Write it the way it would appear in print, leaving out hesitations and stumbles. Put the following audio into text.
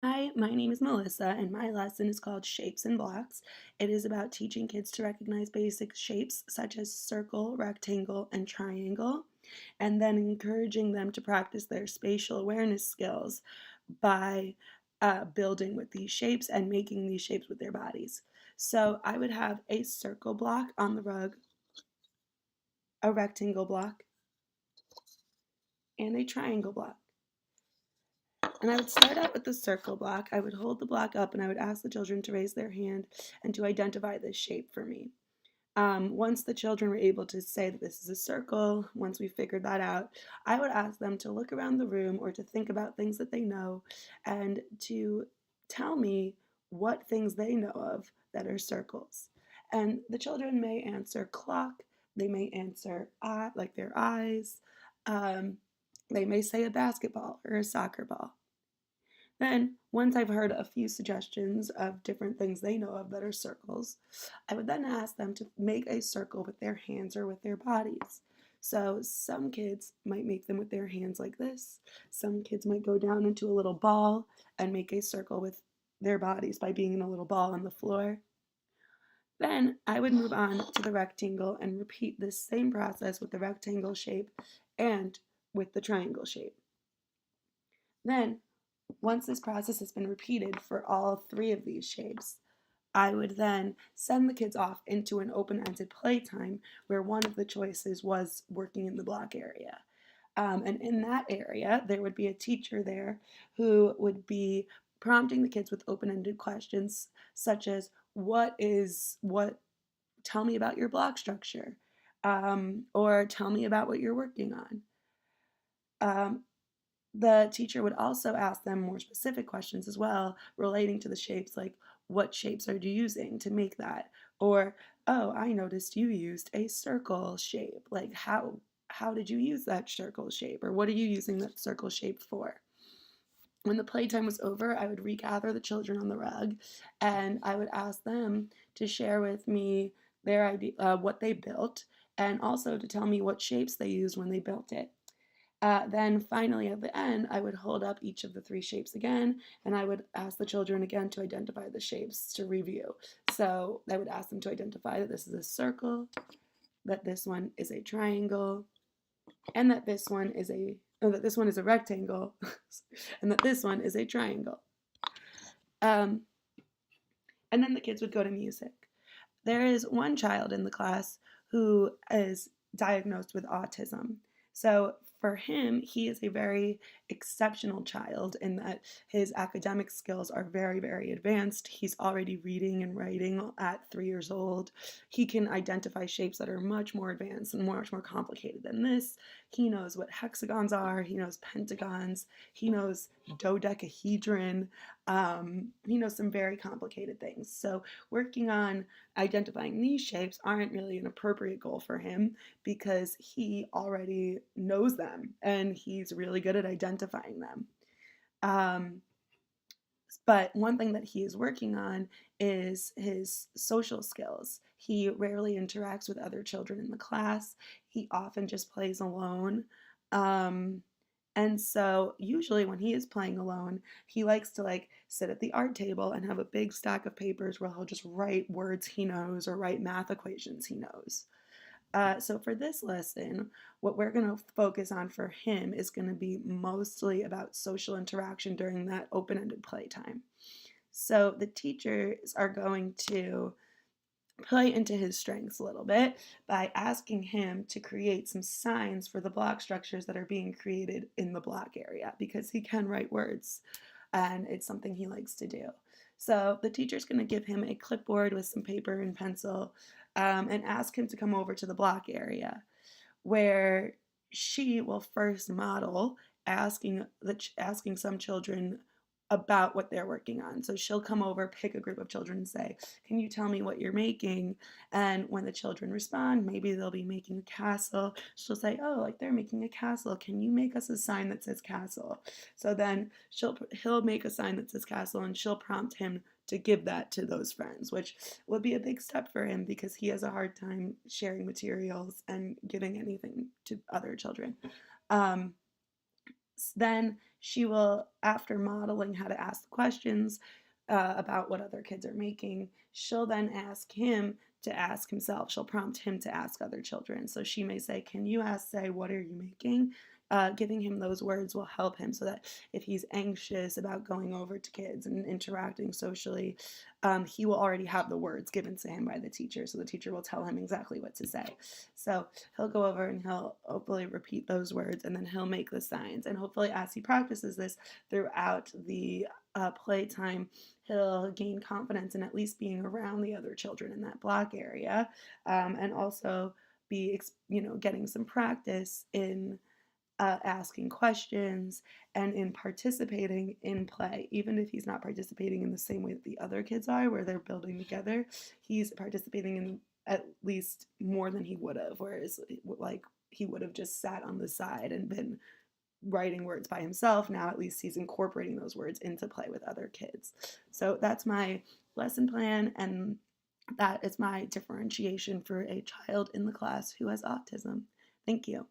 Hi, my name is Melissa, and my lesson is called Shapes and Blocks. It is about teaching kids to recognize basic shapes such as circle, rectangle, and triangle, and then encouraging them to practice their spatial awareness skills by building with these shapes and making these shapes with their bodies. So I would have a circle block on the rug, a rectangle block, and a triangle block. And I would start out with the circle block. I would hold the block up and I would ask the children to raise their hand and to identify this shape for me. Once the children were able to say that this is a circle, once we figured that out, I would ask them to look around the room or to think about things that they know and to tell me what things they know of that are circles. And the children may answer clock, they may answer eye, like their eyes, um, they may say a basketball or a soccer ball. Then, once I've heard a few suggestions of different things they know of that are circles, I would then ask them to make a circle with their hands or with their bodies. So, some kids might make them with their hands like this. Some kids might go down into a little ball and make a circle with their bodies by being in a little ball on the floor. Then I would move on to the rectangle and repeat this same process with the rectangle shape and with the triangle shape. Then once this process has been repeated for all three of these shapes, I would then send the kids off into an open-ended playtime where one of the choices was working in the block area. And in that area, there would be a teacher there who would be prompting the kids with open-ended questions such as, tell me about your block structure, or tell me about what you're working on. Um, the teacher would also ask them more specific questions as well relating to the shapes, like what shapes are you using to make that, or oh, I noticed you used a circle shape, like how did you use that circle shape, or what are you using that circle shape for? When the playtime was over, I would regather the children on the rug and I would ask them to share with me their idea, what they built, and also to tell me what shapes they used when they built it. Then finally at the end, I would hold up each of the three shapes again, and I would ask the children again to identify the shapes to review. So I would ask them to identify that this is a circle, that this one is a triangle, and that this one is a rectangle, and that this one is a triangle. Um, and then the kids would go to music. There is one child in the class who is diagnosed with autism. So for him, he is a very exceptional child in that his academic skills are very, very advanced. He's already reading and writing at 3 years old. He can identify shapes that are much more advanced and much more complicated than this. He knows what hexagons are, he knows pentagons, he knows dodecahedron, he knows some very complicated things. So working on identifying these shapes aren't really an appropriate goal for him because he already knows them and he's really good at identifying them. Um, but one thing that he is working on is his social skills. He rarely interacts with other children in the class. He often just plays alone. Um, and so usually when he is playing alone, he likes to like sit at the art table and have a big stack of papers where he'll just write words he knows or write math equations he knows. So for this lesson, what we're going to focus on for him is going to be mostly about social interaction during that open-ended playtime. So the teachers are going to play into his strengths a little bit by asking him to create some signs for the block structures that are being created in the block area because he can write words and it's something he likes to do. So the teacher's going to give him a clipboard with some paper and pencil and ask him to come over to the block area where she will first model asking some children about what they're working on. So she'll come over, pick a group of children and say, "Can you tell me what you're making?" And when the children respond, maybe they'll be making a castle. She'll say, "Oh, like they're making a castle. Can you make us a sign that says castle?" So then he'll make a sign that says castle and she'll prompt him to give that to those friends, which would be a big step for him because he has a hard time sharing materials and giving anything to other children. Um, Then she will, after modeling how to ask the questions about what other kids are making, she'll then ask him to ask himself. She'll prompt him to ask other children. So she may say, can you say, what are you making? Giving him those words will help him so that if he's anxious about going over to kids and interacting socially, he will already have the words given to him by the teacher. So the teacher will tell him exactly what to say. So he'll go over and he'll hopefully repeat those words, and then he'll make the signs. And hopefully as he practices this throughout the playtime, he'll gain confidence in at least being around the other children in that block area, and also be, getting some practice in asking questions and in participating in play. Even if he's not participating in the same way that the other kids are, where they're building together, he's participating in at least more than he would have, whereas like he would have just sat on the side and been writing words by himself. Now at least he's incorporating those words into play with other kids. So that's my lesson plan, and that is my differentiation for a child in the class who has autism. Thank you.